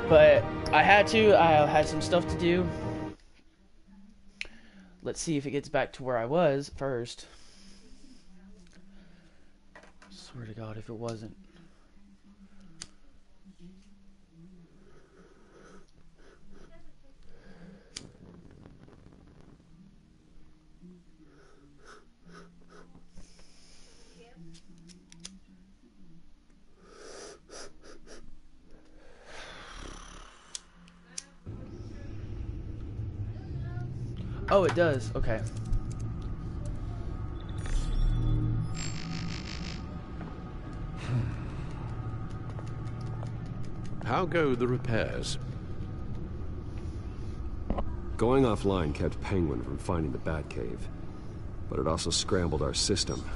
But I had to. I had some stuff to do. Let's see if it gets back to where I was first. Swear to God, if it wasn't. Oh, it does. Okay. How go the repairs? Going offline kept Penguin from finding the Batcave, but it also scrambled our system.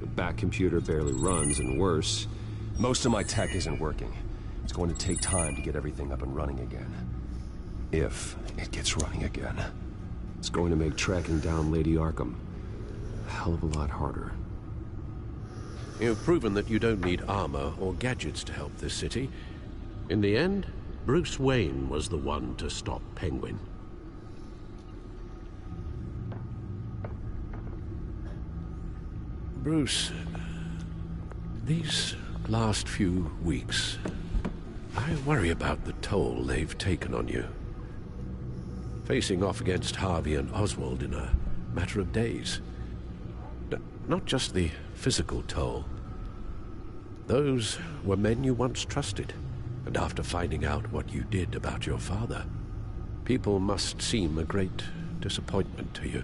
The Bat computer barely runs, and worse, most of my tech isn't working. It's going to take time to get everything up and running again. If it gets running again. It's going to make tracking down Lady Arkham a hell of a lot harder. You've proven that you don't need armor or gadgets to help this city. In the end, Bruce Wayne was the one to stop Penguin. Bruce, these last few weeks, I worry about the toll they've taken on you. Facing off against Harvey and Oswald in a matter of days. Not just the physical toll. Those were men you once trusted, and after finding out what you did about your father, people must seem a great disappointment to you.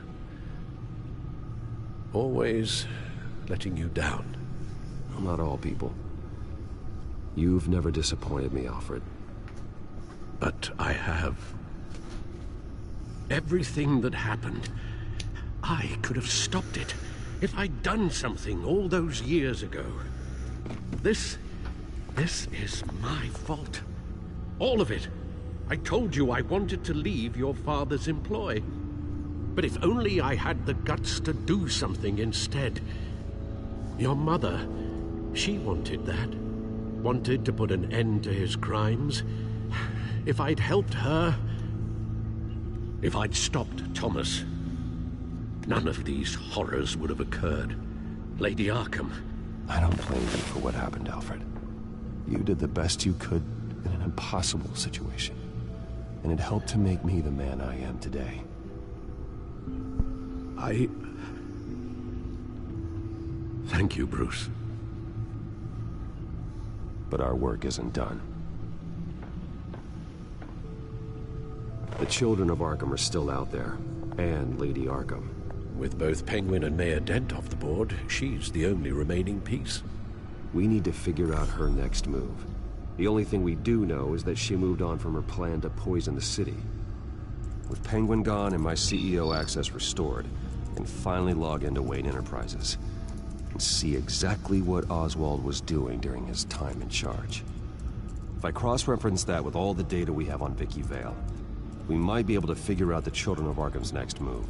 Always letting you down. Well, not all people. You've never disappointed me, Alfred. But I have. Everything that happened, I could have stopped it if I'd done something all those years ago. This is my fault. All of it. I told you I wanted to leave your father's employ. But if only I had the guts to do something instead. Your mother, she wanted that. Wanted to put an end to his crimes. If I'd helped her, if I'd stopped Thomas, none of these horrors would have occurred. Lady Arkham. I don't blame you for what happened, Alfred. You did the best you could in an impossible situation. And it helped to make me the man I am today. Thank you, Bruce. But our work isn't done. The children of Arkham are still out there, and Lady Arkham. With both Penguin and Mayor Dent off the board, she's the only remaining piece. We need to figure out her next move. The only thing we do know is that she moved on from her plan to poison the city. With Penguin gone and my CEO access restored, I can finally log into Wayne Enterprises and see exactly what Oswald was doing during his time in charge. If I cross-reference that with all the data we have on Vicky Vale, we might be able to figure out the Children of Arkham's next move.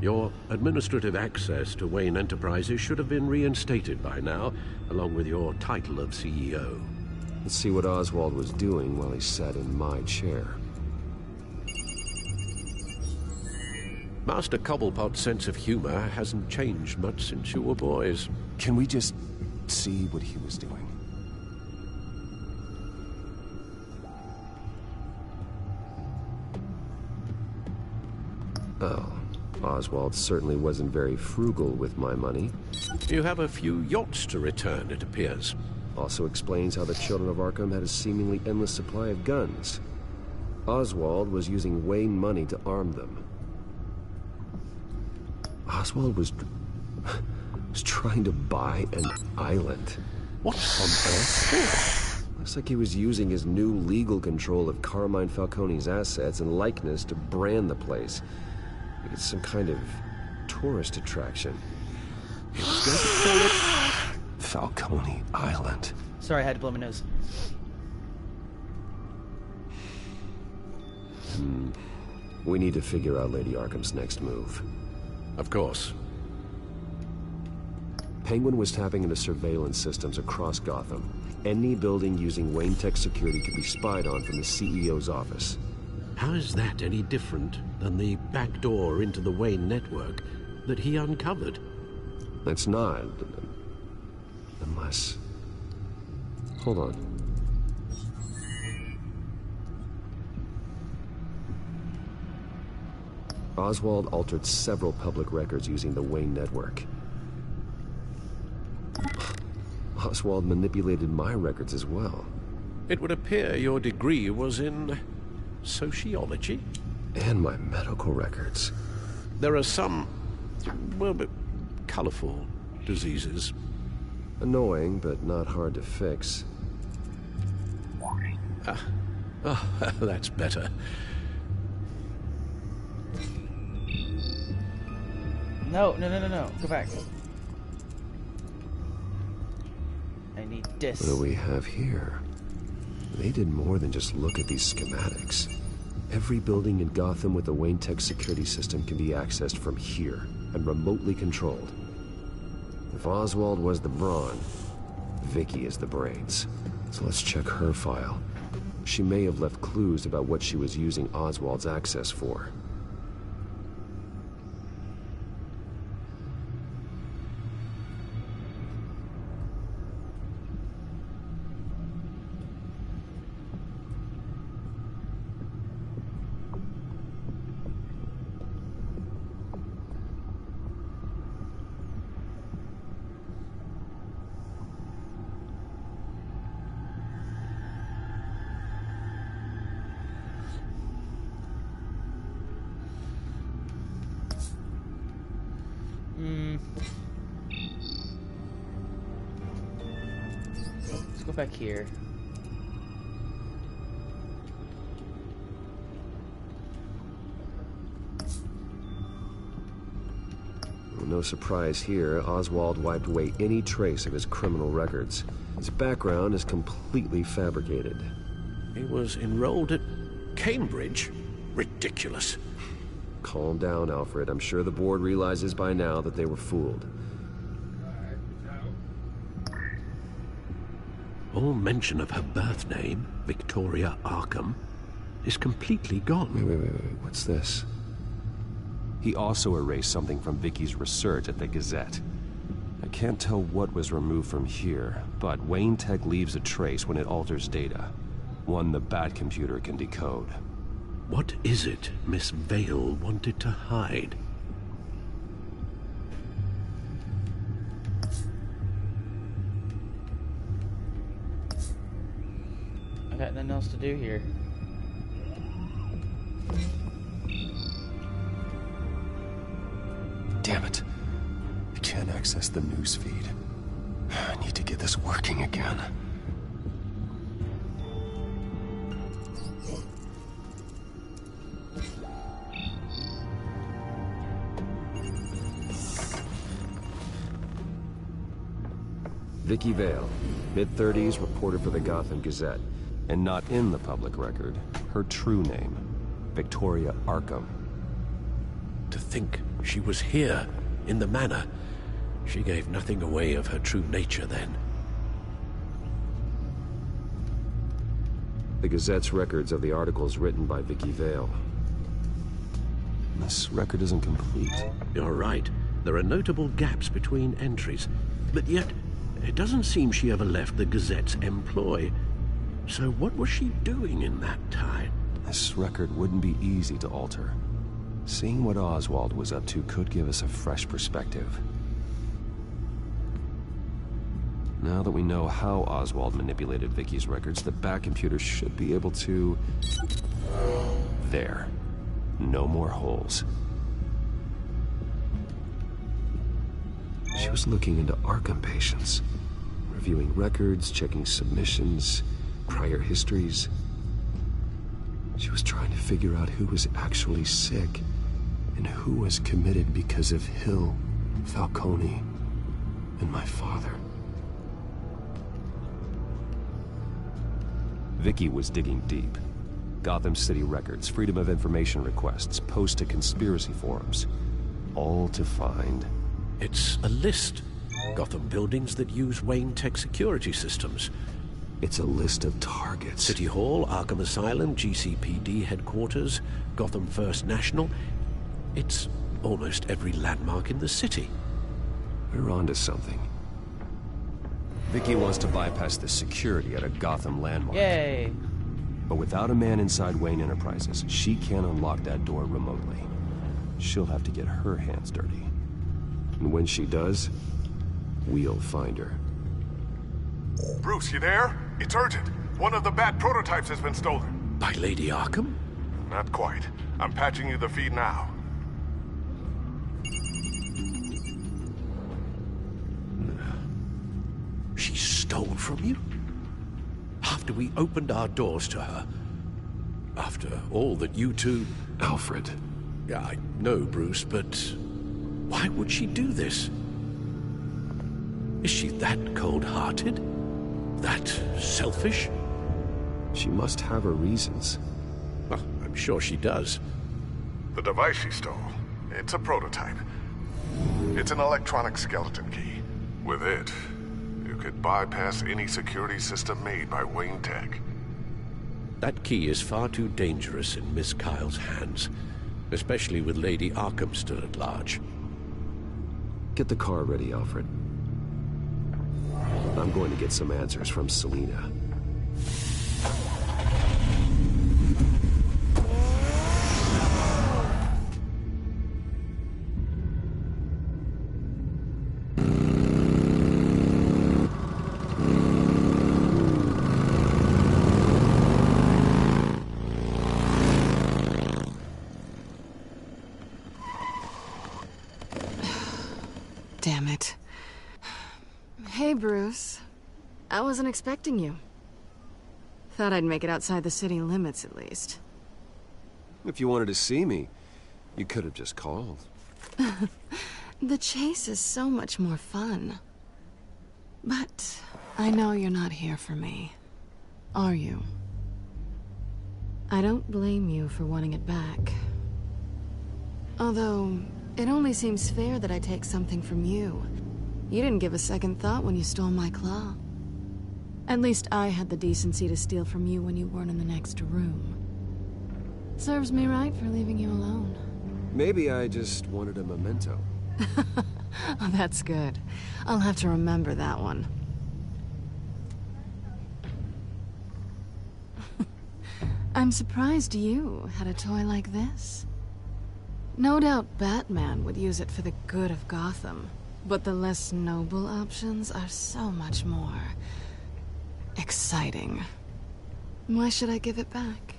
Your administrative access to Wayne Enterprises should have been reinstated by now, along with your title of CEO. Let's see what Oswald was doing while he sat in my chair. Master Cobblepot's sense of humor hasn't changed much since you were boys. Can we just see what he was doing? Oh, Oswald certainly wasn't very frugal with my money. You have a few yachts to return, it appears. Also explains how the Children of Arkham had a seemingly endless supply of guns. Oswald was using Wayne money to arm them. Oswald was trying to buy an island. What on earth? Looks like he was using his new legal control of Carmine Falcone's assets and likeness to brand the place. Like it's some kind of tourist attraction. He was going to call it Falcone Island. Sorry, I had to blow my nose. We need to figure out Lady Arkham's next move. Of course. Penguin was tapping into surveillance systems across Gotham. any building using Wayne Tech security could be spied on from the CEO's office. How is that any different than the back door into the Wayne network that he uncovered? That's not. Unless... Hold on. Oswald altered several public records using the Wayne network. Oswald manipulated my records as well. It would appear your degree was in sociology? And my medical records. There are some, well, colorful diseases. Annoying, but not hard to fix. Oh, that's better. No. Go back. I need this. What do we have here? They did more than just look at these schematics. Every building in Gotham with the Wayne Tech security system can be accessed from here and remotely controlled. If Oswald was the brawn, Vicky is the brains. So let's check her file. She may have left clues about what she was using Oswald's access for. Let's go back here. Well, no surprise here, Oswald wiped away any trace of his criminal records. His background is completely fabricated. He was enrolled at Cambridge? Ridiculous. Calm down, Alfred. I'm sure the board realizes by now that they were fooled. All mention of her birth name, Victoria Arkham, is completely gone. Wait. What's this? He also erased something from Vicky's research at the Gazette. I can't tell what was removed from here, but Wayne Tech leaves a trace when it alters data. One the Batcomputer can decode. What is it Miss Vale wanted to hide? I got nothing else to do here. Damn it. I can't access the news feed. I need to get this working again. Vicky Vale, mid-30s, reporter for the Gotham Gazette. And not in the public record, her true name, Victoria Arkham. To think she was here, in the manor. She gave nothing away of her true nature then. The Gazette's records of the articles written by Vicky Vale. This record isn't complete. You're right. There are notable gaps between entries. But yet, it doesn't seem she ever left the Gazette's employ. So what was she doing in that time? This record wouldn't be easy to alter. Seeing what Oswald was up to could give us a fresh perspective. Now that we know how Oswald manipulated Vicky's records, the Batcomputer should be able to... There. No more holes. She was looking into Arkham patients, reviewing records, checking submissions, prior histories. She was trying to figure out who was actually sick and who was committed because of Hill, Falcone, and my father. Vicky was digging deep. Gotham City records, Freedom of Information requests, posts to conspiracy forums. All to find... It's a list. Gotham buildings that use Wayne Tech security systems. It's a list of targets. City Hall, Arkham Asylum, GCPD headquarters, Gotham First National. It's almost every landmark in the city. We're onto something. Vicky wants to bypass the security at a Gotham landmark. Yay! But without a man inside Wayne Enterprises, she can't unlock that door remotely. She'll have to get her hands dirty. And when she does, we'll find her. Bruce, you there? It's urgent. One of the Bat prototypes has been stolen. By Lady Arkham? Not quite. I'm patching you the feed now. She stole from you? After we opened our doors to her? After all that you two... Alfred. Yeah, I know, Bruce, but why would she do this? Is she that cold-hearted? That selfish? She must have her reasons. Well, I'm sure she does. The device she stole, it's a prototype. It's an electronic skeleton key. With it, you could bypass any security system made by Wayne Tech. That key is far too dangerous in Miss Kyle's hands, especially with Lady Arkham still at large. Get the car ready, Alfred. I'm going to get some answers from Selina. Damn it. Hey, Bruce. I wasn't expecting you. Thought I'd make it outside the city limits, at least. If you wanted to see me, you could have just called. The chase is so much more fun. But I know you're not here for me. Are you? I don't blame you for wanting it back. Although, it only seems fair that I take something from you. You didn't give a second thought when you stole my claw. At least I had the decency to steal from you when you weren't in the next room. Serves me right for leaving you alone. Maybe I just wanted a memento. Oh, that's good. I'll have to remember that one. I'm surprised you had a toy like this. No doubt Batman would use it for the good of Gotham, but the less noble options are so much more exciting. Why should I give it back?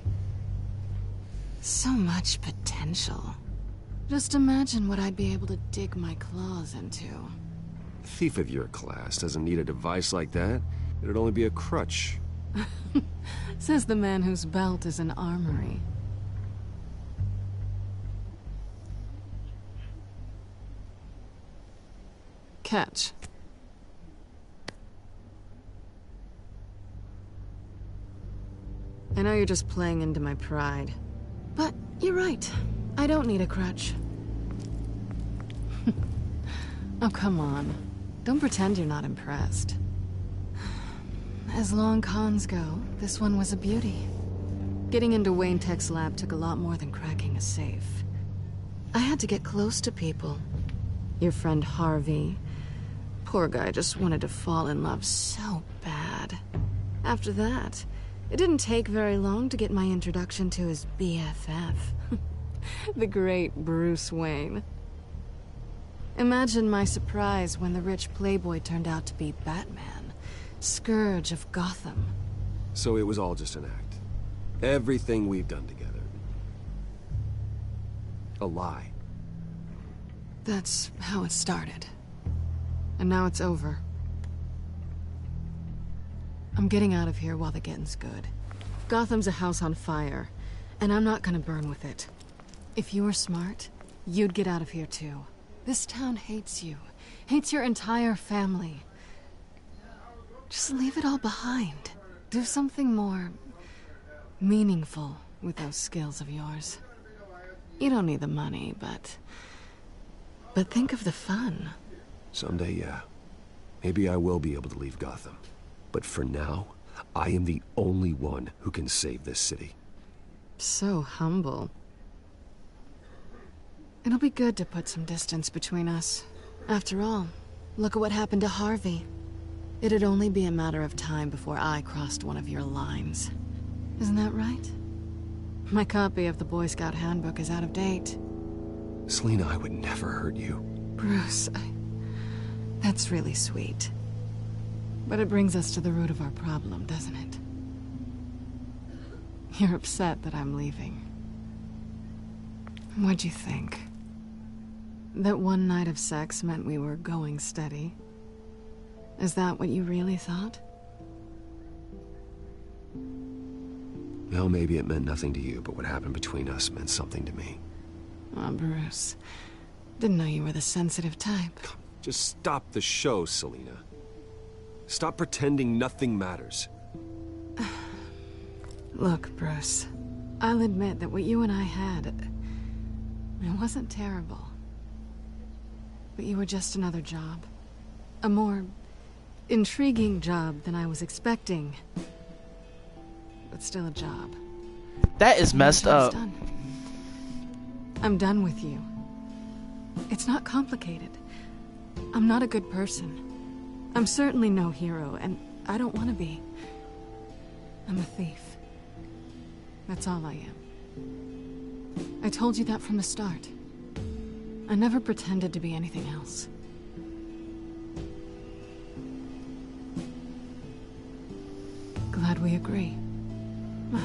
So much potential. Just imagine what I'd be able to dig my claws into. A thief of your class doesn't need a device like that. It'd only be a crutch. Says the man whose belt is an armory. Catch. I know you're just playing into my pride. But you're right. I don't need a crutch. Oh, come on. Don't pretend you're not impressed. As long cons go, this one was a beauty. Getting into Wayne Tech's lab took a lot more than cracking a safe. I had to get close to people. Your friend Harvey. Poor guy just wanted to fall in love so bad. After that, it didn't take very long to get my introduction to his BFF. The great Bruce Wayne. Imagine my surprise when the rich playboy turned out to be Batman, Scourge of Gotham. So it was all just an act. Everything we've done together. A lie. That's how it started. And now it's over. I'm getting out of here while the getting's good. Gotham's a house on fire, and I'm not gonna burn with it. If you were smart, you'd get out of here too. This town hates you. Hates your entire family. Just leave it all behind. Do something more meaningful with those skills of yours. You don't need the money, but think of the fun. Someday, yeah. Maybe I will be able to leave Gotham. But for now, I am the only one who can save this city. So humble. It'll be good to put some distance between us. After all, look at what happened to Harvey. It'd only be a matter of time before I crossed one of your lines. Isn't that right? My copy of the Boy Scout Handbook is out of date. Selina, I would never hurt you. Bruce, that's really sweet. But it brings us to the root of our problem, doesn't it? You're upset that I'm leaving. What'd you think? That one night of sex meant we were going steady? Is that what you really thought? Well, maybe it meant nothing to you, but what happened between us meant something to me. Oh, Bruce. Didn't know you were the sensitive type. Just stop the show, Selina. Stop pretending nothing matters. Look, Bruce. I'll admit that what you and I had... it wasn't terrible. But you were just another job. A more intriguing job than I was expecting. But still a job. That is messed My job's up. done. I'm done with you. It's not complicated. I'm not a good person. I'm certainly no hero, and I don't want to be. I'm a thief. That's all I am. I told you that from the start. I never pretended to be anything else. Glad we agree. Well,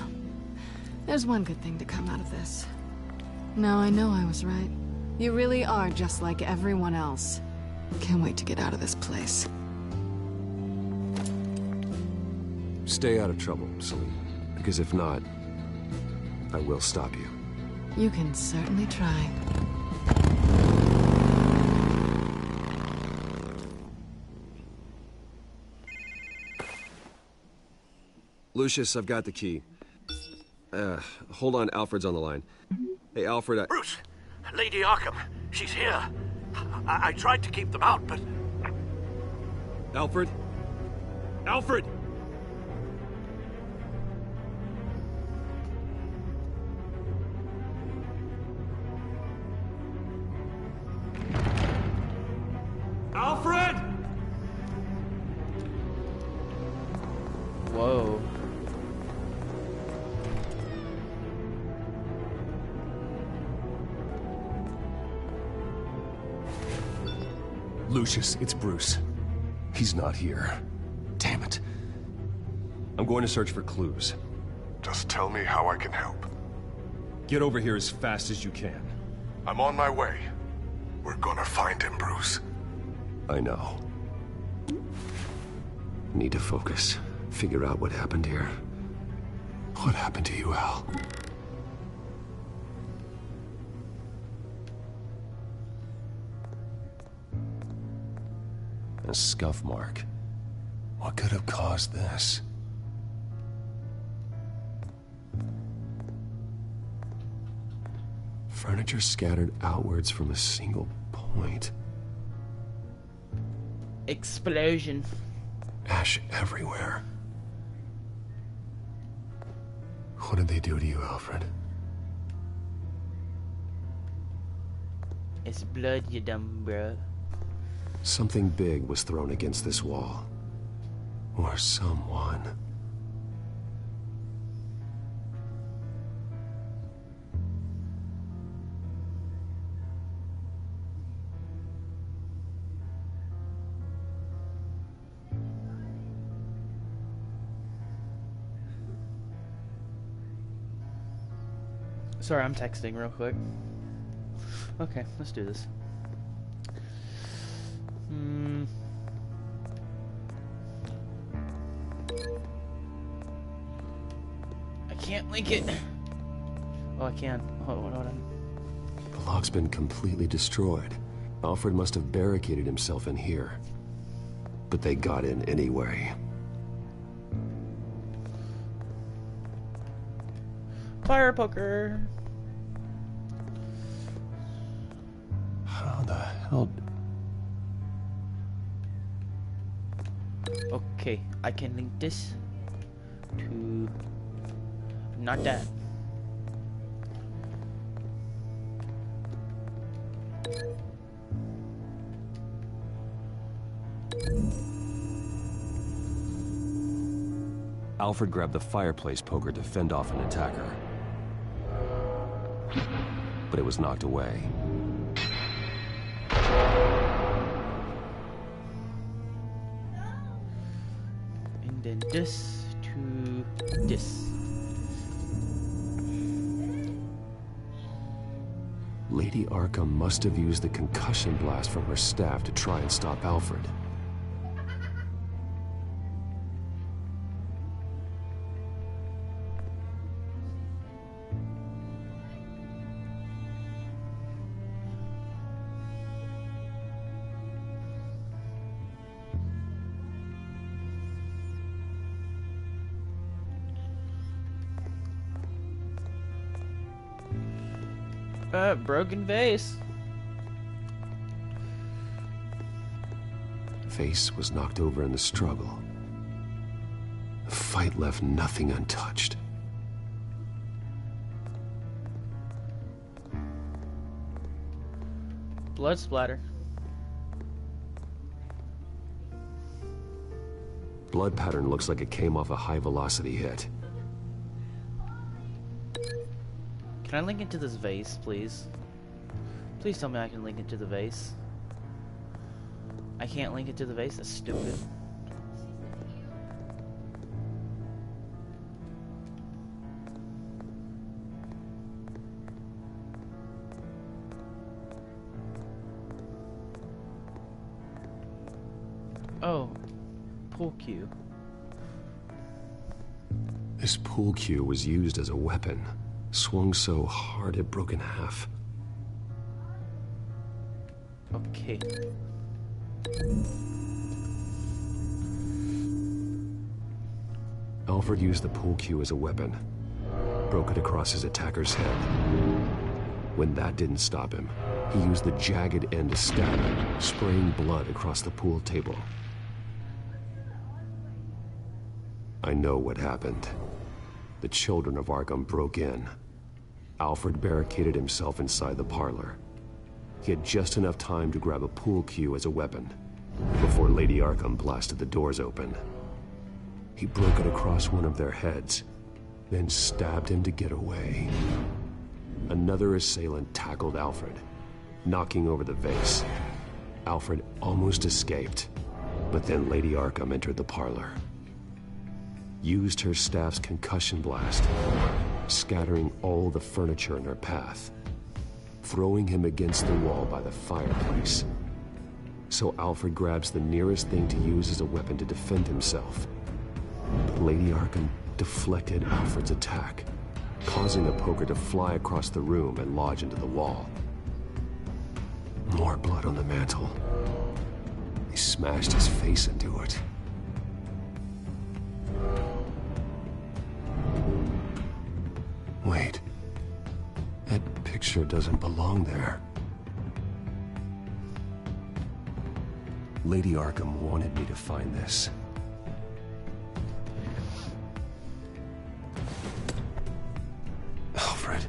there's one good thing to come out of this. Now I know I was right. You really are just like everyone else. Can't wait to get out of this place. Stay out of trouble, Selina. Because if not, I will stop you. You can certainly try. Lucius, I've got the key. Hold on, Alfred's on the line. Hey, Alfred, Bruce, Lady Arkham, she's here. I tried to keep them out, but... Alfred? Alfred! Alfred! Whoa. Lucius, it's Bruce. He's not here. Damn it. I'm going to search for clues. Just tell me how I can help. Get over here as fast as you can. I'm on my way. We're gonna find him, Bruce. I know. Need to focus. Figure out what happened here. What happened to you, Al? A scuff mark. What could have caused this? Furniture scattered outwards from a single point. Explosion. Ash everywhere. What did they do to you, Alfred? It's blood, you dumb bro. Something big was thrown against this wall. Or someone. Sorry, I'm texting real quick. Okay, let's do this. I can't link it. Oh, I can. Hold on. The lock's been completely destroyed. Alfred must have barricaded himself in here. But they got in anyway. Fire poker. How the hell... Okay, I can link this. Not that. Alfred grabbed the fireplace poker to fend off an attacker. But it was knocked away. And then this to this. Lady Arkham must have used the concussion blast from her staff to try and stop Alfred. Broken vase. Vase was knocked over in the struggle. The fight left nothing untouched. Blood splatter. Blood pattern looks like it came off a high-velocity hit. Can I link into this vase, please? Please tell me I can link into the vase. I can't link into the vase? That's stupid. Oh. Pool cue. This pool cue was used as a weapon. Swung so hard it broke in half. Okay. Alfred used the pool cue as a weapon. Broke it across his attacker's head. When that didn't stop him, he used the jagged end to stab him, spraying blood across the pool table. I know what happened. The children of Arkham broke in. Alfred barricaded himself inside the parlor. He had just enough time to grab a pool cue as a weapon before Lady Arkham blasted the doors open. He broke it across one of their heads, then stabbed him to get away. Another assailant tackled Alfred, knocking over the vase. Alfred almost escaped, but then Lady Arkham entered the parlor. Used her staff's concussion blast, scattering all the furniture in her path, throwing him against the wall by the fireplace. So Alfred grabs the nearest thing to use as a weapon to defend himself. But Lady Arkham deflected Alfred's attack, causing a poker to fly across the room and lodge into the wall. More blood on the mantle. He smashed his face into it. Wait. That picture doesn't belong there. Lady Arkham wanted me to find this. Alfred.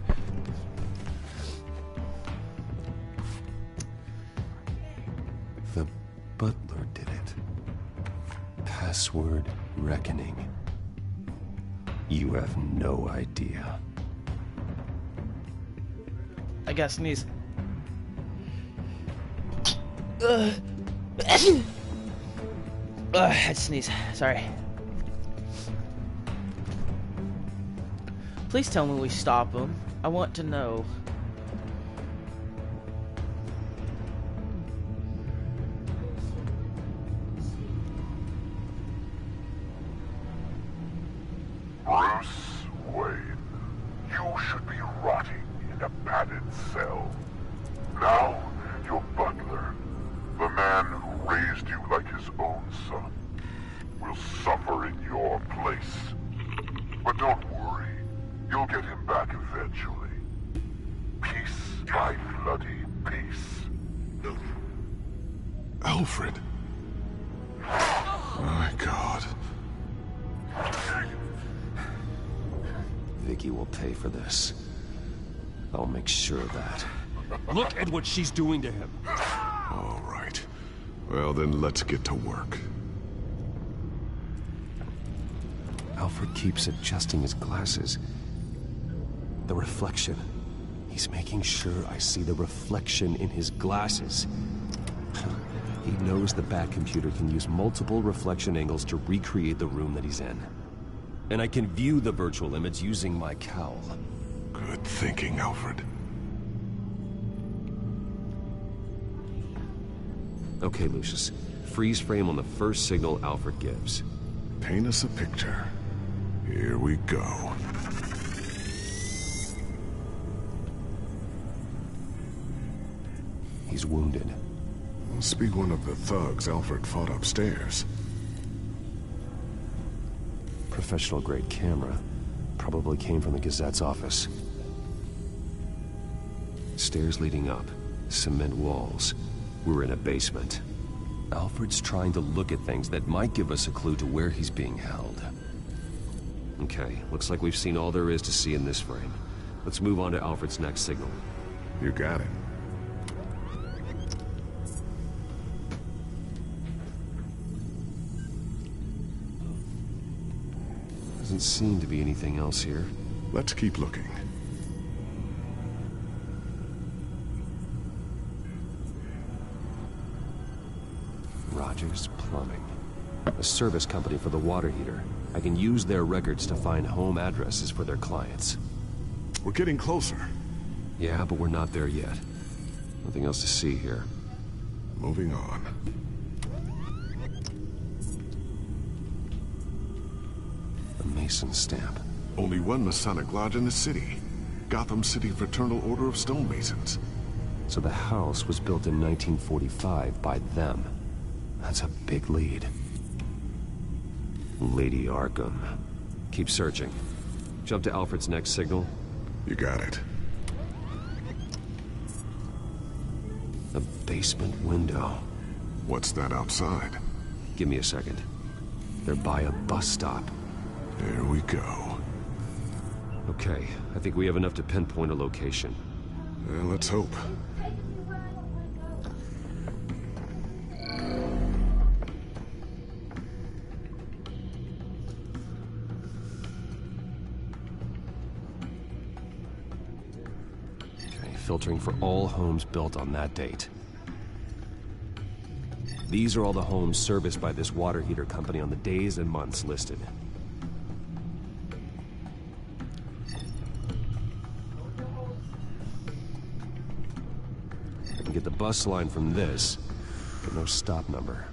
The butler did it. Password reckoning. You have no idea. I gotta sneeze. I had to sneeze. Sorry. Please tell me we stop him. I want to know. Bruce Wayne, you should be rotting in a padded cell. Now, your butler, the man who raised you like his own son, will suffer in your place. But don't worry, you'll get him back eventually. Peace, my bloody peace. Alfred. My God. Vicky. Jackie will pay for this. I'll make sure of that. Look at what she's doing to him. All right. Well, then let's get to work. Alfred keeps adjusting his glasses. The reflection. He's making sure I see the reflection in his glasses. He knows the Batcomputer can use multiple reflection angles to recreate the room that he's in. And I can view the virtual image using my cowl. Good thinking, Alfred. Okay, Lucius. Freeze frame on the first signal Alfred gives. Paint us a picture. Here we go. He's wounded. Must be one of the thugs Alfred fought upstairs. Professional-grade camera. Probably came from the Gazette's office. Stairs leading up. Cement walls. We're in a basement. Alfred's trying to look at things that might give us a clue to where he's being held. Okay, looks like we've seen all there is to see in this frame. Let's move on to Alfred's next signal. You got it. Doesn't seem to be anything else here. Let's keep looking. Rogers Plumbing. A service company for the water heater. I can use their records to find home addresses for their clients. We're getting closer. Yeah, but we're not there yet. Nothing else to see here. Moving on. A Mason stamp. Only one Masonic lodge in the city. Gotham City Fraternal Order of Stonemasons. So the house was built in 1945 by them. That's a big lead. Lady Arkham. Keep searching. Jump to Alfred's next signal. You got it. A basement window. What's that outside? Give me a second. They're by a bus stop. There we go. Okay, I think we have enough to pinpoint a location. Well, let's hope. Okay, filtering for all homes built on that date. These are all the homes serviced by this water heater company on the days and months listed. I can get the bus line from this, but no stop number.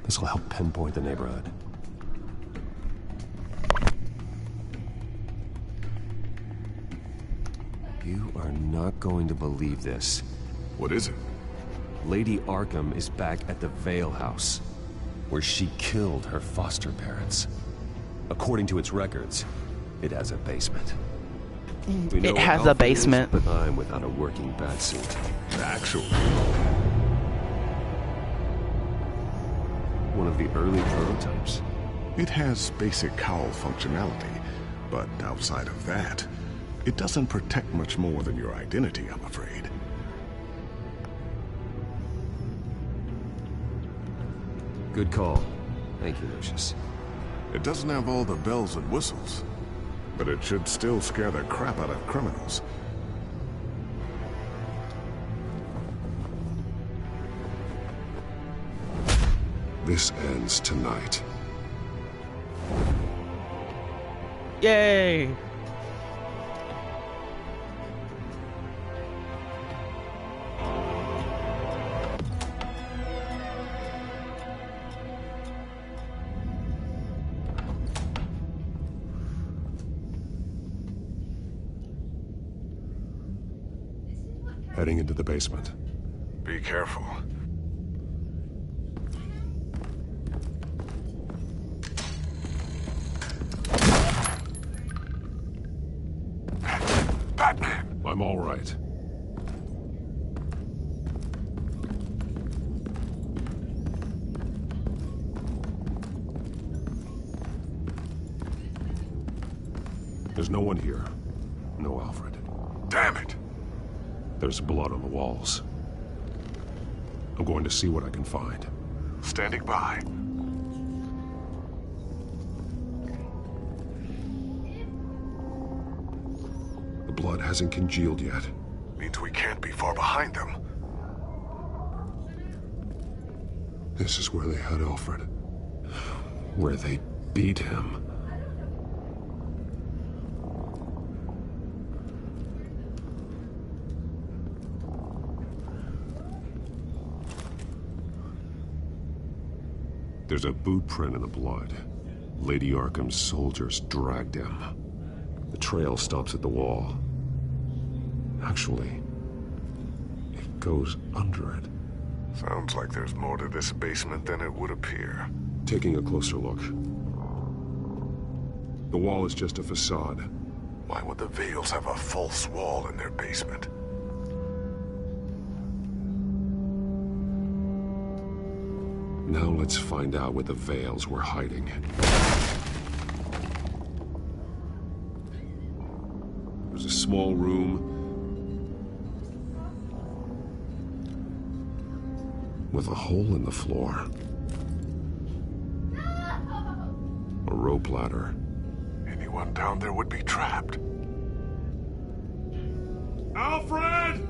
This will help pinpoint the neighborhood. You are not going to believe this. What is it? Lady Arkham is back at the Vale House, where she killed her foster parents. According to its records, it has a basement. We know It where has a Alfred is, basement. but I'm without a working batsuit. Actually. One of the early prototypes. It has basic cowl functionality, but outside of that, it doesn't protect much more than your identity, I'm afraid. Good call. Thank you, Lucius. It doesn't have all the bells and whistles, but it should still scare the crap out of criminals. This ends tonight. Yay! Heading into the basement. Be careful. Batman! I'm all right. There's no one here. No Alfred. Damn it! There's blood on the walls. I'm going to see what I can find. Standing by. The blood hasn't congealed yet. Means we can't be far behind them. This is where they had Alfred. Where they beat him. There's a boot print in the blood. Lady Arkham's soldiers dragged him. The trail stops at the wall. Actually, it goes under it. Sounds like there's more to this basement than it would appear. Taking a closer look. The wall is just a facade. Why would the Vales have a false wall in their basement? Now let's find out where the Vales were hiding. There's a small room with a hole in the floor. A rope ladder. Anyone down there would be trapped. Alfred!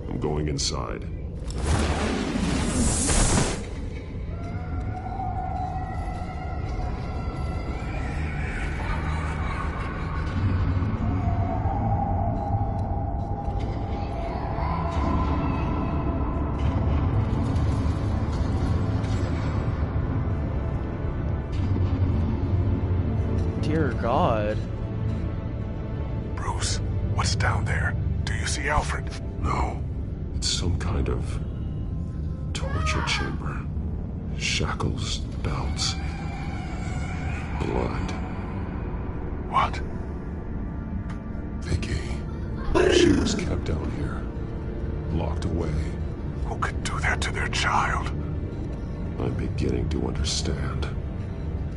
I'm going inside. Dear God. Bruce, what's down there? Do you see Alfred? No. It's some kind of torture chamber. Shackles, belts, blood. What? Vicky. She was kept down here. Locked away. Who could do that to their child? I'm beginning to understand.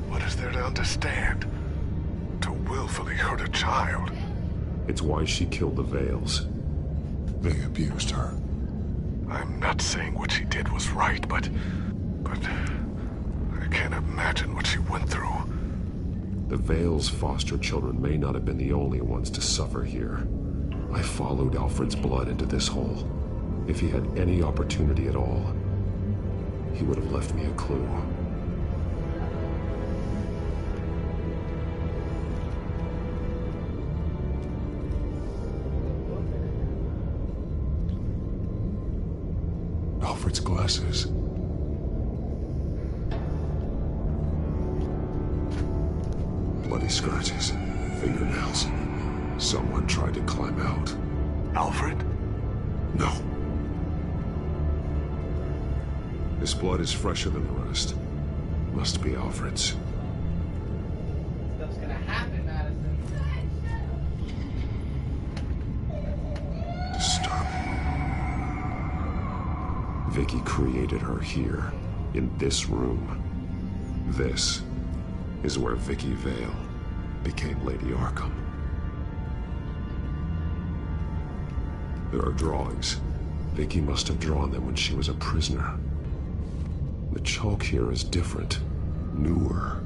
What is there to understand? To willfully hurt a child? It's why she killed the Vales. They abused her. I'm not saying what she did was right, but I can't imagine what she went through. The Vales' foster children may not have been the only ones to suffer here. I followed Alfred's blood into this hole. If he had any opportunity at all, he would have left me a clue. Alfred's glasses. Bloody scratches, fingernails. Someone tried to climb out. Alfred? No. This blood is fresher than the rest. Must be Alfred's. Stuff's gonna happen, Madison. Disturbing. Vicky created her here, in this room. This is where Vicky Vale became Lady Arkham. There are drawings. Vicky must have drawn them when she was a prisoner. The chalk here is different, newer.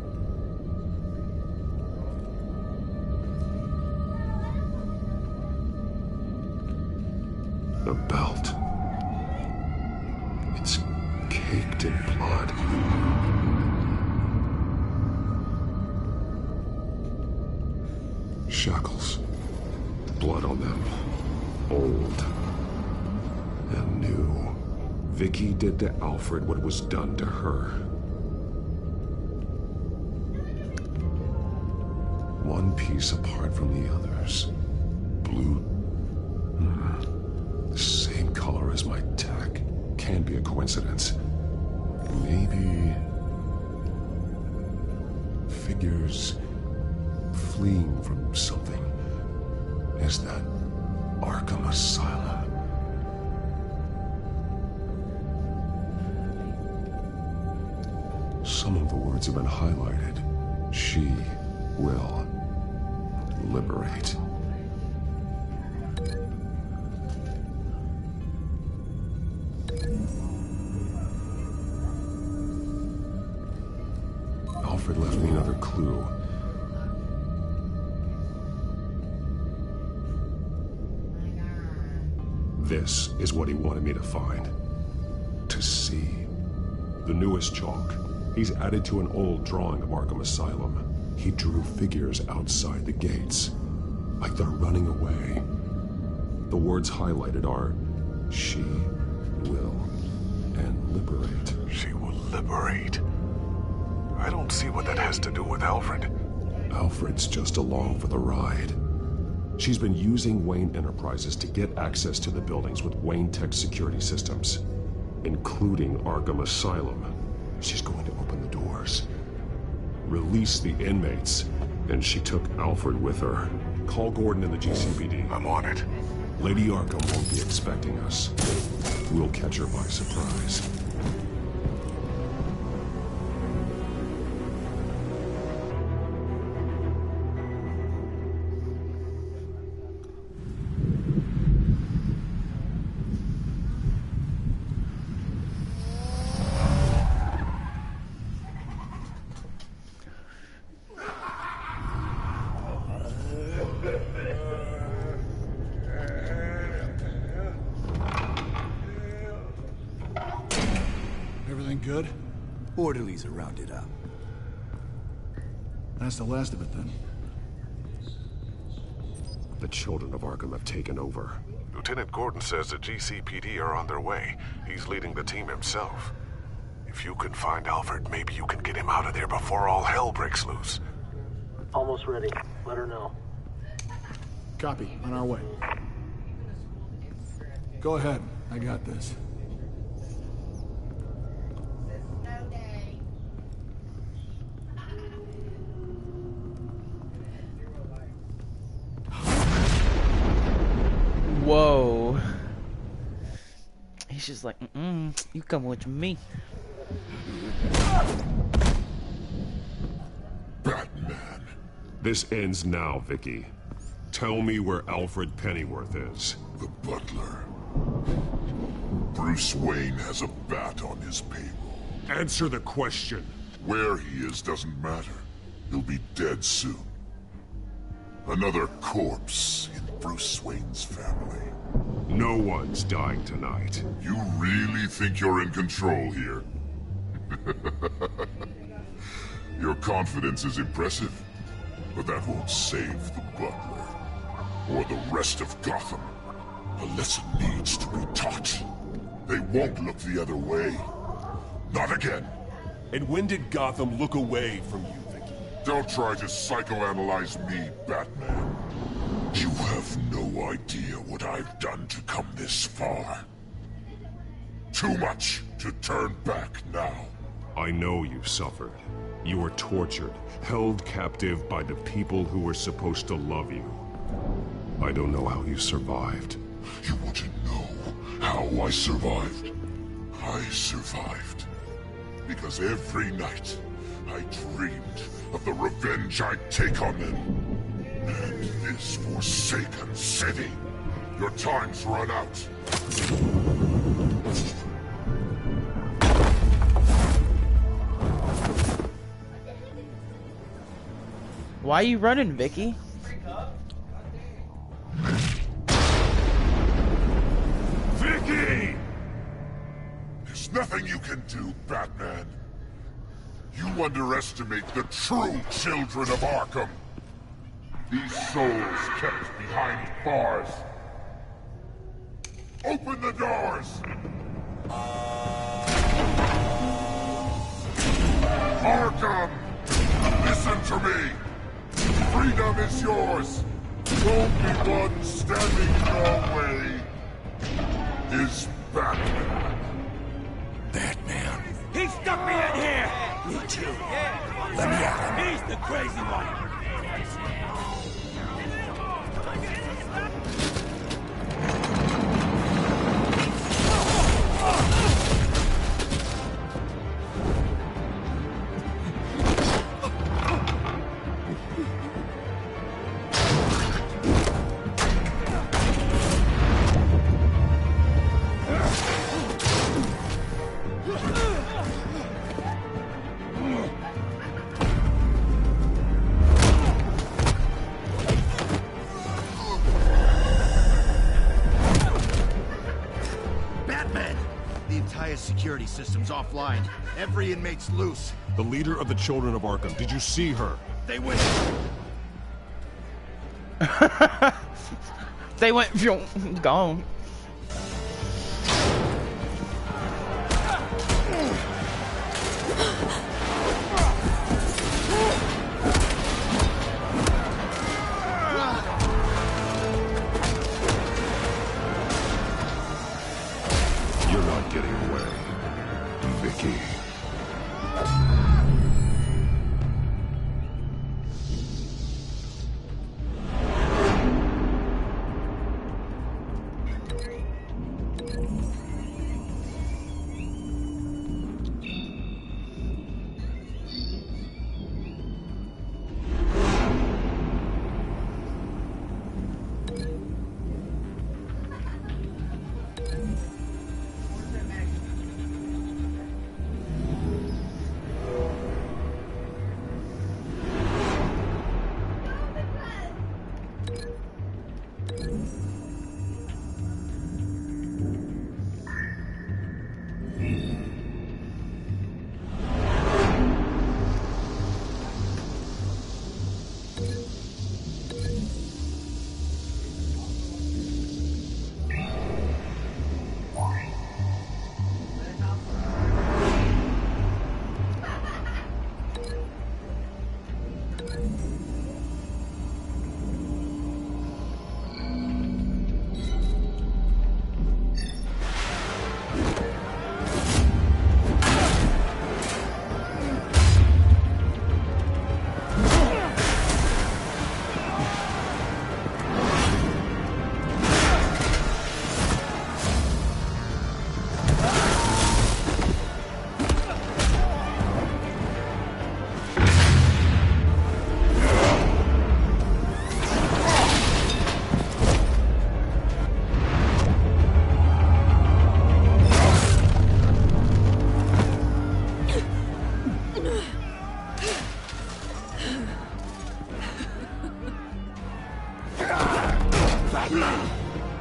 A belt. It's caked in blood. Shackles. Blood on them. Old. And new. Vicky did to Alfred what was done to her. One piece apart from the others. Blue. The same color as my tech. Can't be a coincidence. Maybe... figures fleeing from something. Is that Arkham Asylum? Some of the words have been highlighted. She will liberate. Alfred left me another clue. This is what he wanted me to find. To see. The newest chalk. He's added to an old drawing of Arkham Asylum. He drew figures outside the gates. Like they're running away. The words highlighted are, she will, and liberate. She will liberate. I don't see what that has to do with Alfred. Alfred's just along for the ride. She's been using Wayne Enterprises to get access to the buildings with Wayne Tech security systems, including Arkham Asylum. She's going to open the doors, release the inmates, and she took Alfred with her. Call Gordon and the GCPD. I'm on it. Lady Arkham won't be expecting us. We'll catch her by surprise. Everything good? Orderlies are rounded up. That's the last of it then. The children of Arkham have taken over. Lieutenant Gordon says the GCPD are on their way. He's leading the team himself. If you can find Alfred, maybe you can get him out of there before all hell breaks loose. Almost ready. Let her know. Copy. On our way. Go ahead. I got this. Whoa. He's just like, you come with me. Batman. This ends now, Vicky. Tell me where Alfred Pennyworth is. The butler. Bruce Wayne has a bat on his payroll. Answer the question. Where he is doesn't matter. He'll be dead soon. Another corpse in Bruce Wayne's family. No one's dying tonight. You really think you're in control here? Your confidence is impressive, but that won't save the butler. Or the rest of Gotham. A lesson needs to be taught. They won't look the other way. Not again. And when did Gotham look away from you, Vicky? Don't try to psychoanalyze me, Batman. You have no idea what I've done to come this far. Too much to turn back now. I know you suffered. You were tortured, held captive by the people who were supposed to love you. I don't know how you survived. You want to know how I survived? I survived because every night I dreamed of the revenge I'd take on them. And this forsaken city. Your time's run out. Why are you running, Vicky? Vicky! There's nothing you can do, Batman. You underestimate the true children of Arkham. These souls kept behind bars. Open the doors! Arkham! Listen to me! Freedom is yours! The only one standing in your way is Batman. Batman. He stuck me in here! Me too. Let me at him. He's the crazy one! Andrea's security system's offline. Every inmate's loose. The leader of the Children of Arkham, did you see her? They went... They went gone. You're not getting away, Vicky.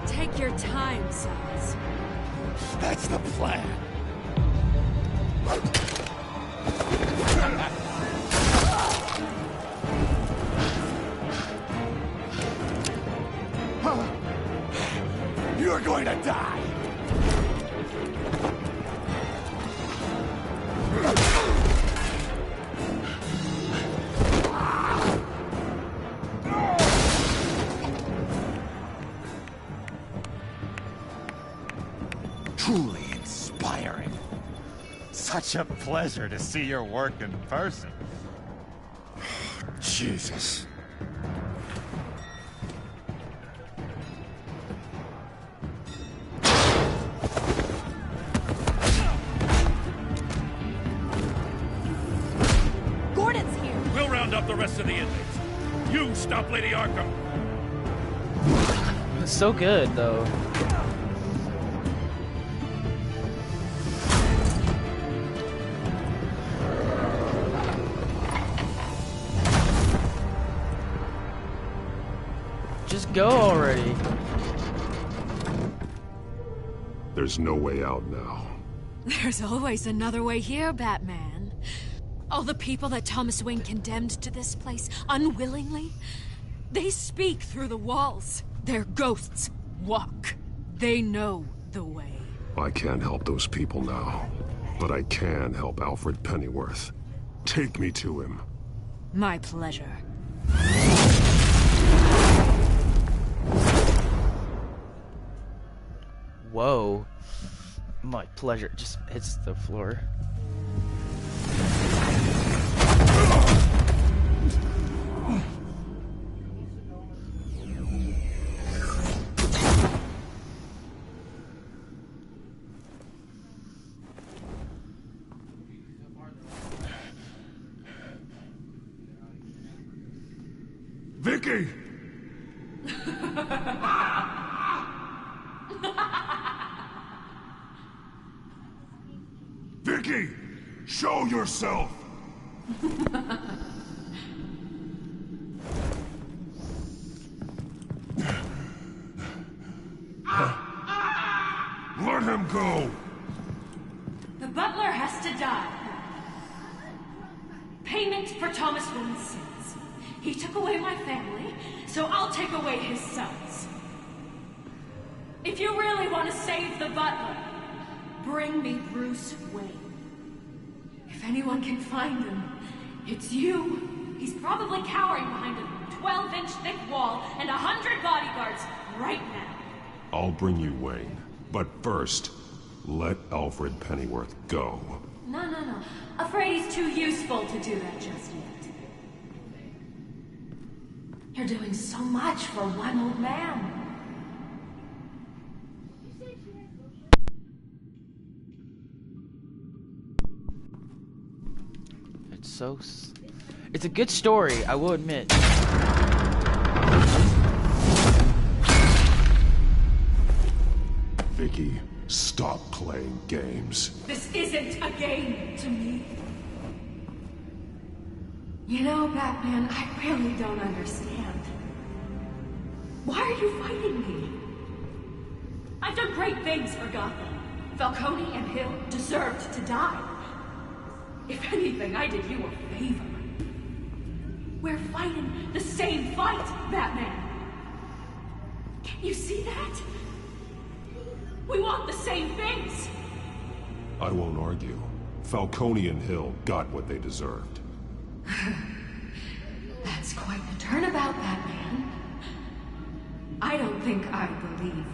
Take your time, Saz. That's the plan. You're going to die. Truly inspiring. Such a pleasure to see your work in person. Jesus. Gordon's here. We'll round up the rest of the inmates. You stop Lady Arkham. It's so good, though. Just go already. There's no way out now. There's always another way here, Batman. All the people that Thomas Wayne condemned to this place unwillingly, they speak through the walls. Their ghosts walk. They know the way. I can't help those people now, but I can help Alfred Pennyworth. Take me to him. My pleasure. Whoa. My pleasure. Just hits the floor. Vicky! Vicky! Show yourself! Let him go! butler has to die. Payment for Thomas Wayne's sins. He took away my family, so I'll take away his sons. If you really want to save the butler, bring me Bruce Wayne. If anyone can find him, it's you. He's probably cowering behind a 12-inch thick wall and 100 bodyguards right now. I'll bring you Wayne. But first, let Alfred Pennyworth go. No. Afraid he's too useful to do that just yet. You're doing so much for one old man. It's a good story, I will admit. Vicky, stop playing games. This isn't a game to me. You know, Batman, I really don't understand. Why are you fighting me? I've done great things for Gotham. Falcone and Hill deserved to die. If anything, I did you a favor. We're fighting the same fight, Batman. Can you see that? We want the same things. I won't argue. Falcone and Hill got what they deserved. That's quite the turnabout, Batman. I don't think I believe you.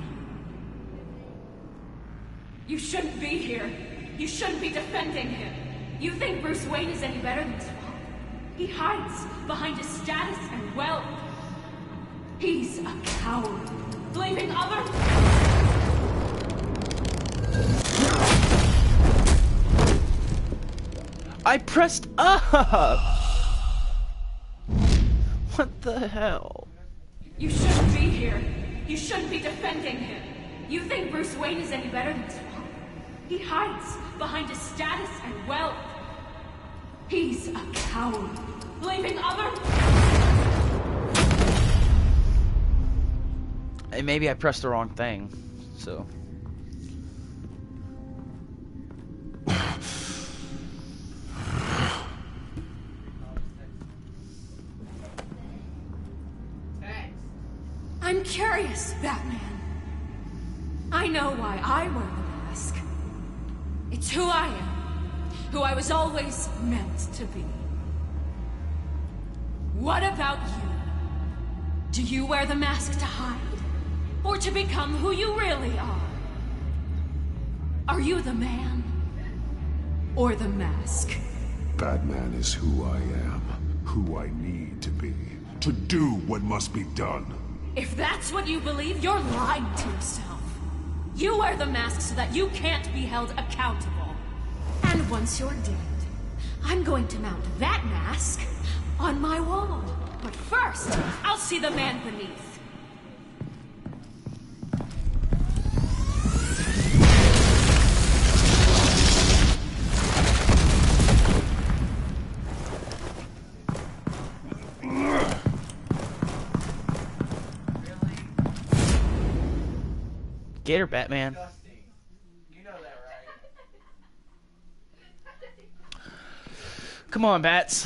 You shouldn't be here. You shouldn't be defending him. You think Bruce Wayne is any better than his father? He hides behind his status and wealth. He's a coward, leaving other... I pressed up! What the hell? You shouldn't be here. You shouldn't be defending him. You think Bruce Wayne is any better than his father? He hides behind his status and wealth. He's a coward, leaving other... And maybe I pressed the wrong thing, so... I'm curious, Batman. I know why I wear the mask. It's who I am. Who I was always meant to be. What about you? Do you wear the mask to hide? Or to become who you really are? Are you the man? Or the mask? Batman is who I am. Who I need to be. To do what must be done. If that's what you believe, you're lying to yourself. You wear the mask so that you can't be held accountable. And once you're dead, I'm going to mount that mask on my wall. But first, I'll see the man beneath. Get her, Batman. Come on, Bats.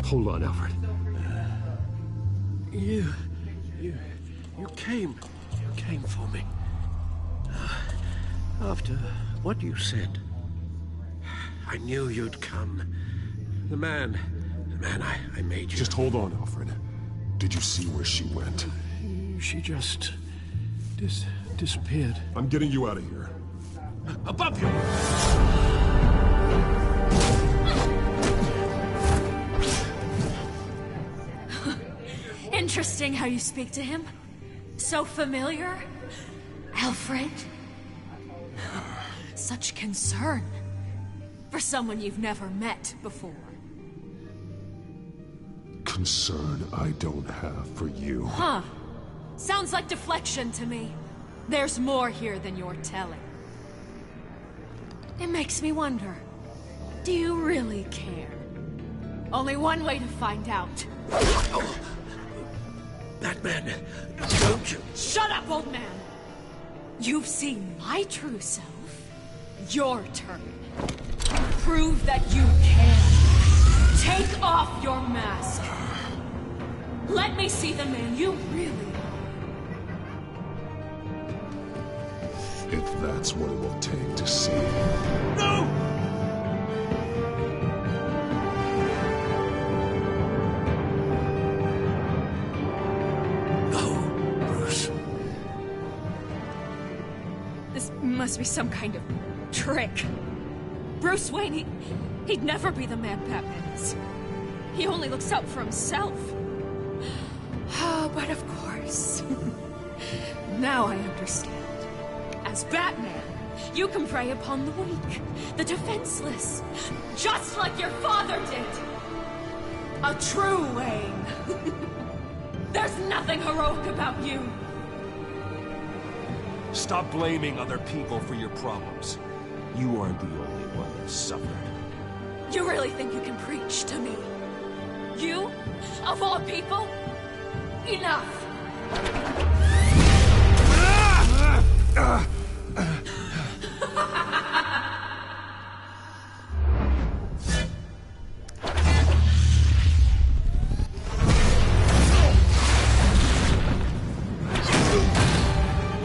Hold on, Alfred. You came for me. After what you said, I knew you'd come. The man I made you. Just hold on, Alfred. Did you see where she went? She just disappeared. I'm getting you out of here. Above you! Interesting how you speak to him. So familiar. Alfred. Such concern. For someone you've never met before. Concern I don't have for you. Huh. Sounds like deflection to me. There's more here than you're telling. It makes me wonder, do you really care? Only one way to find out. Batman, don't you? Shut up, old man! You've seen my true self. Your turn. Prove that you can. Take off your mask. Let me see the man you really are. If that's what it will take to see. No! No, Bruce. This must be some kind of trick. Bruce Wayne, he'd never be the man Batman is. He only looks out for himself. Oh, but of course. Now I understand. As Batman, you can prey upon the weak, the defenseless, just like your father did. A true Wayne. There's nothing heroic about you. Stop blaming other people for your problems. You aren't the only one who suffered. You really think you can preach to me? You? Of all people? Enough!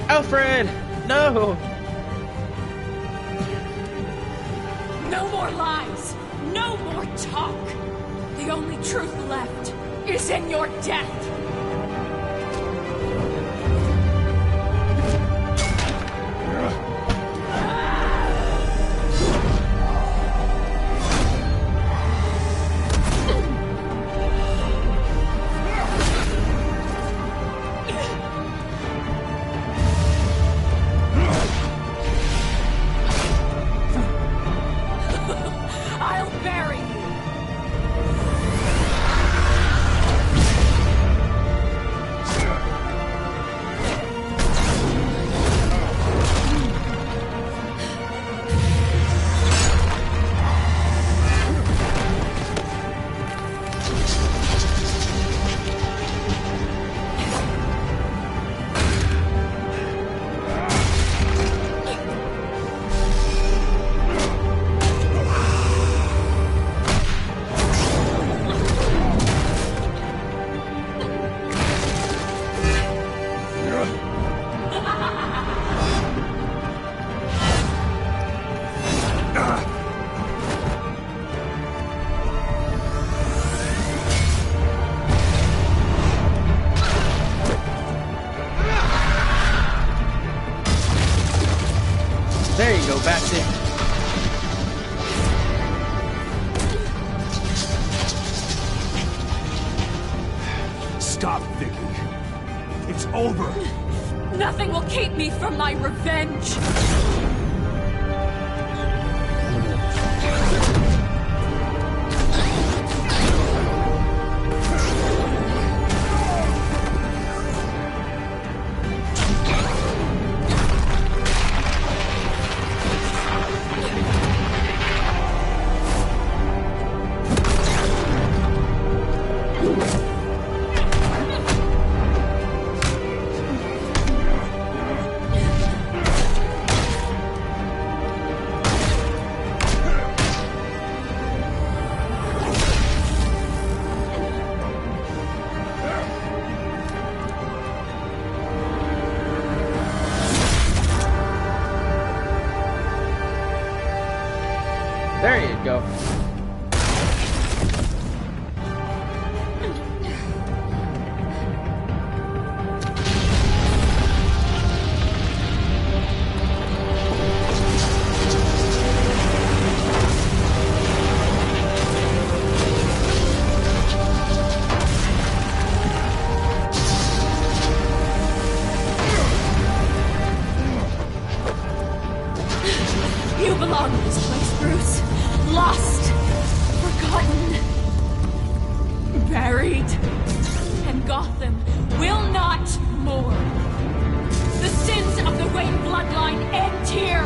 Alfred! No! No more lies! No more talk! The only truth left is in your death! I'll bury you! There you go, back there. Stop, Vicky. It's over. Nothing will keep me from my revenge! There you go. You belong in this place, Bruce. Lost bloodline end here!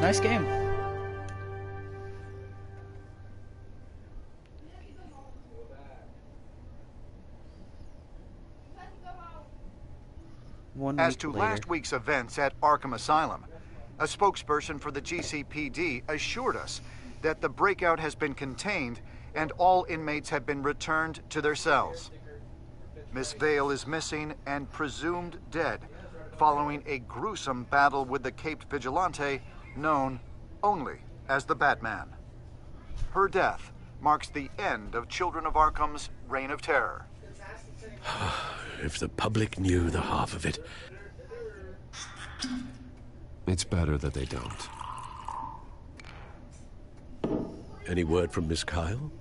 Nice game. As to last week's events at Arkham Asylum, a spokesperson for the GCPD assured us that the breakout has been contained and all inmates have been returned to their cells. Miss Vale is missing and presumed dead following a gruesome battle with the caped vigilante known only as the Batman. Her death marks the end of Children of Arkham's reign of terror. If the public knew the half of it. It's better that they don't. Any word from Miss Kyle?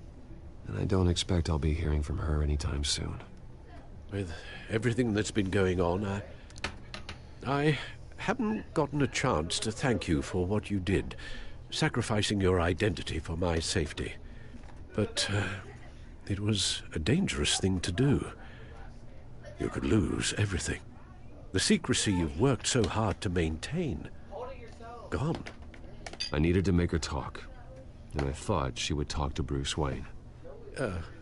And I don't expect I'll be hearing from her anytime soon. With everything that's been going on, I haven't gotten a chance to thank you for what you did, sacrificing your identity for my safety. But it was a dangerous thing to do. You could lose everything. The secrecy you've worked so hard to maintain. Gone. I needed to make her talk, and I thought she would talk to Bruce Wayne.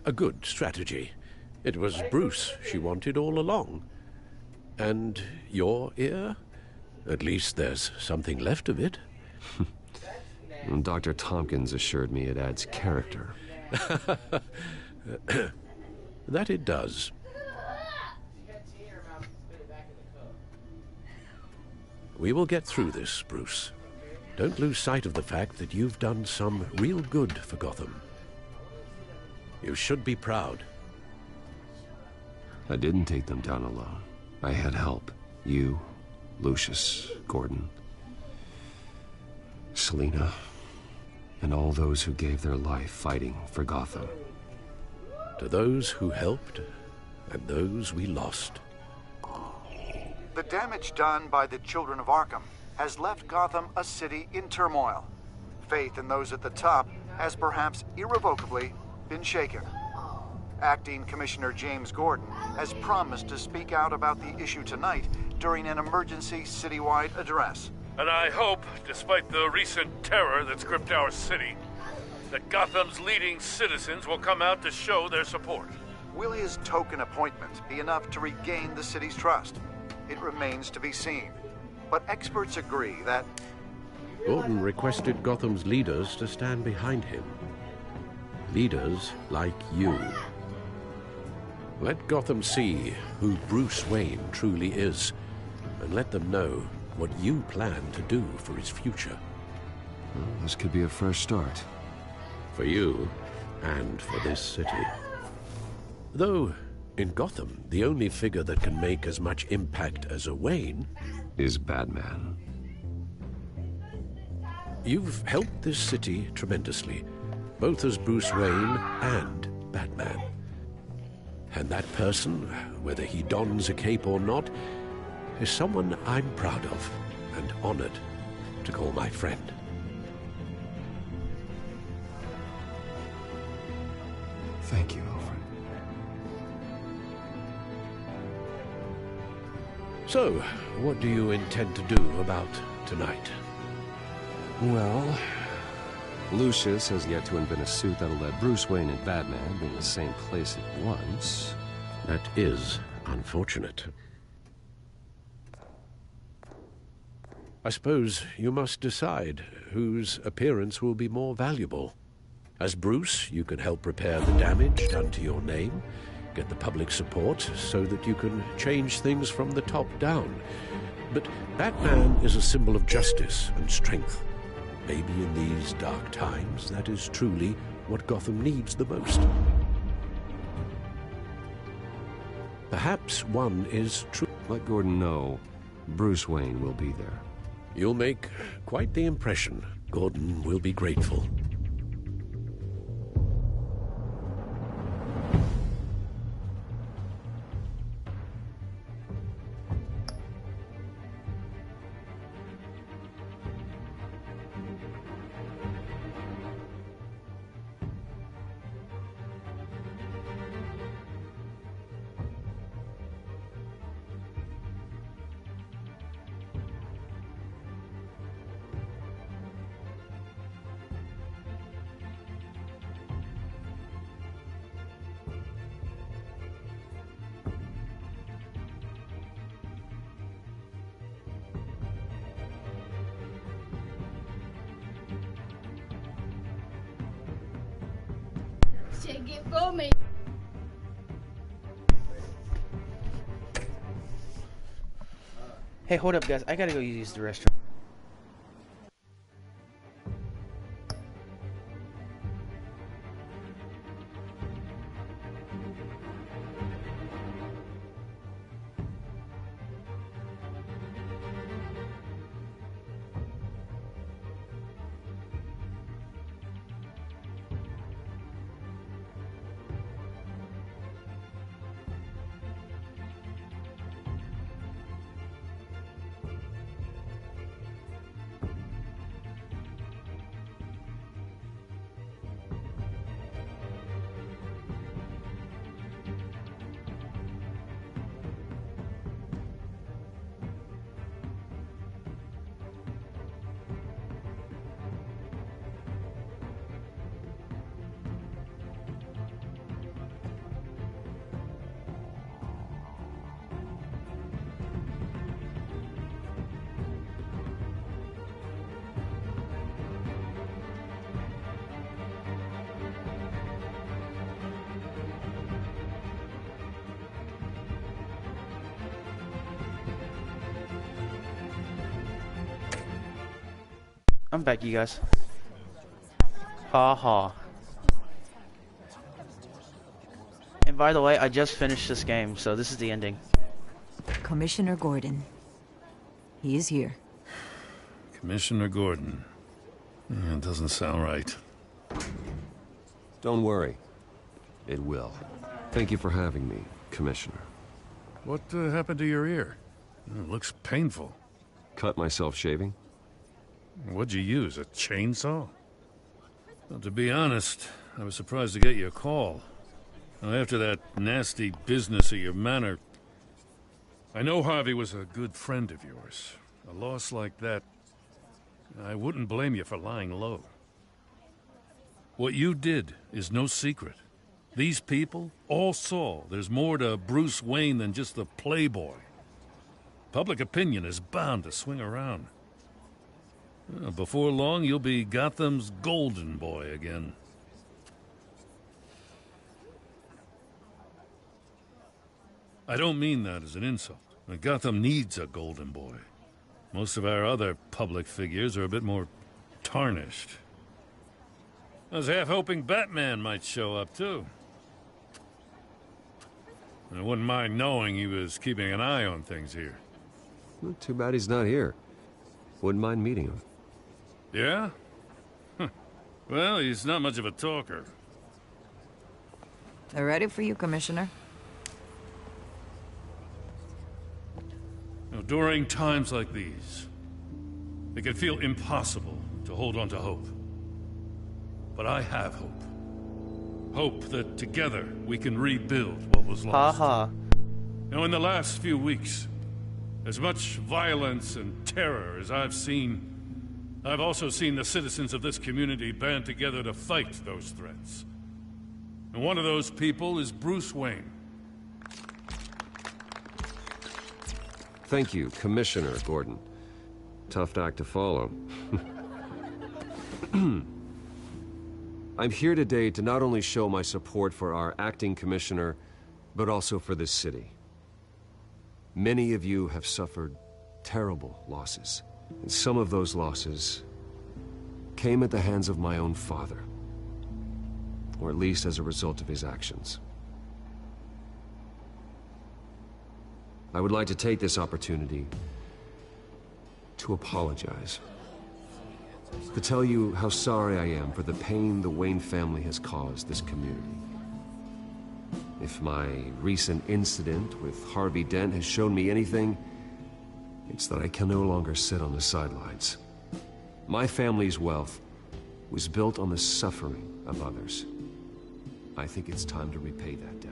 A good strategy. It was Bruce she wanted all along. And your ear? At least there's something left of it. Dr. Tompkins assured me it adds character. That it does. We will get through this, Bruce. Don't lose sight of the fact that you've done some real good for Gotham. You should be proud. I didn't take them down alone. I had help. You, Lucius, Gordon, Selina, and all those who gave their life fighting for Gotham. To those who helped, and those we lost. The damage done by the Children of Arkham has left Gotham a city in turmoil. Faith in those at the top has perhaps irrevocably been shaken. Acting Commissioner James Gordon has promised to speak out about the issue tonight during an emergency citywide address. And I hope, despite the recent terror that's gripped our city, that Gotham's leading citizens will come out to show their support. Will his token appointment be enough to regain the city's trust? It remains to be seen. But experts agree that Gordon requested Gotham's leaders to stand behind him. Leaders like you. Let Gotham see who Bruce Wayne truly is, and let them know what you plan to do for his future. Well, this could be a fresh start. For you, and for this city. Though, in Gotham, the only figure that can make as much impact as a Wayne is Batman. You've helped this city tremendously, both as Bruce Wayne and Batman. And that person, whether he dons a cape or not, is someone I'm proud of and honored to call my friend. Thank you, Alfred. So, what do you intend to do about tonight? Well, Lucius has yet to invent a suit that'll let Bruce Wayne and Batman be in the same place at once. That is unfortunate. I suppose you must decide whose appearance will be more valuable. As Bruce, you can help repair the damage done to your name, get the public support so that you can change things from the top down. But Batman is a symbol of justice and strength. Maybe in these dark times, that is truly what Gotham needs the most. Perhaps one is true. Let Gordon know Bruce Wayne will be there. You'll make quite the impression. Gordon will be grateful. Take it for me. Hey, hold up, guys. I gotta go use the restroom. I'm back, you guys. Ha ha. And by the way, I just finished this game, so this is the ending. Commissioner Gordon. He is here. Commissioner Gordon. Yeah, it doesn't sound right. Don't worry. It will. Thank you for having me, Commissioner. What happened to your ear? It looks painful. Cut myself shaving? What'd you use, a chainsaw? Well, to be honest, I was surprised to get your call. Now, after that nasty business at your manor, I know Harvey was a good friend of yours. A loss like that, I wouldn't blame you for lying low. What you did is no secret. These people all saw there's more to Bruce Wayne than just the playboy. Public opinion is bound to swing around. Before long, you'll be Gotham's golden boy again. I don't mean that as an insult. Gotham needs a golden boy. Most of our other public figures are a bit more tarnished. I was half hoping Batman might show up, too. I wouldn't mind knowing he was keeping an eye on things here. Well, too bad he's not here. Wouldn't mind meeting him. Yeah? Huh. Well, he's not much of a talker. They're ready for you, Commissioner. During times like these, It can feel impossible to hold on to hope. But I have hope. Hope that together we can rebuild what was lost. Now, in the last few weeks, as much violence and terror as I've seen, I've also seen the citizens of this community band together to fight those threats. And one of those people is Bruce Wayne. Thank you, Commissioner Gordon. Tough act to follow. I'm here today to not only show my support for our acting commissioner, but also for this city. Many of you have suffered terrible losses, and some of those losses came at the hands of my own father, or at least as a result of his actions. I would like to take this opportunity to apologize. To tell you how sorry I am for the pain the Wayne family has caused this community. If my recent incident with Harvey Dent has shown me anything, it's that I can no longer sit on the sidelines. My family's wealth was built on the suffering of others. I think it's time to repay that debt.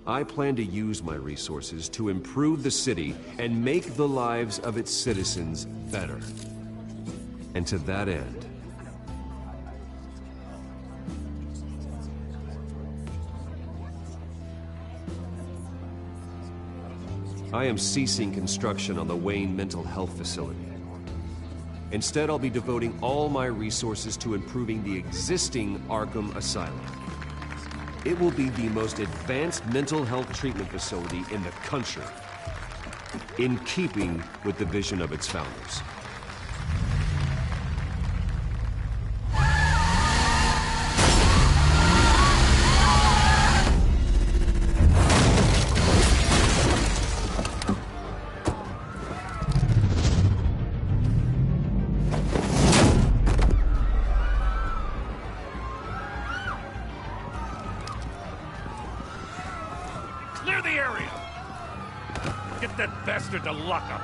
I plan to use my resources to improve the city and make the lives of its citizens better. And to that end, I am ceasing construction on the Wayne Mental Health Facility. Instead, I'll be devoting all my resources to improving the existing Arkham Asylum. It will be the most advanced mental health treatment facility in the country, in keeping with the vision of its founders. Clear the area! Get that bastard to lock up!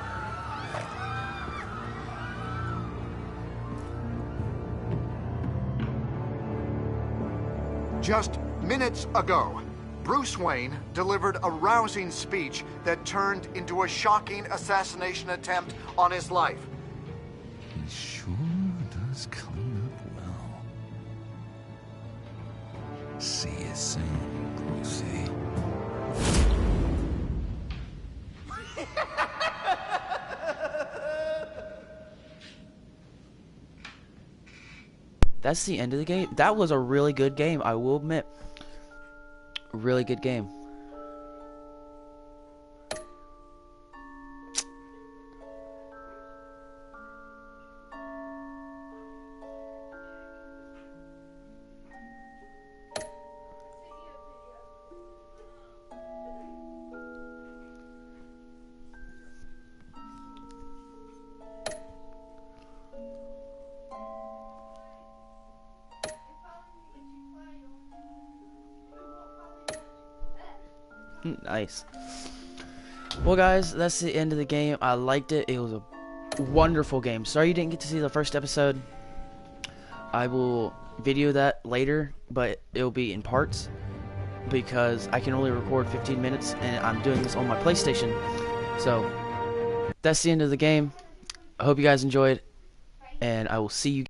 Just minutes ago, Bruce Wayne delivered a rousing speech that turned into a shocking assassination attempt on his life. He sure does clean up well. See you soon, Brucey. That's the end of the game. That was a really good game, I will admit. A really good game. Nice. Well, guys, that's the end of the game. I liked it. It was a wonderful game. Sorry you didn't get to see the first episode. I will video that later, but it'll be in parts because I can only record 15 minutes and I'm doing this on my PlayStation. So that's the end of the game. I hope you guys enjoyed, and I will see you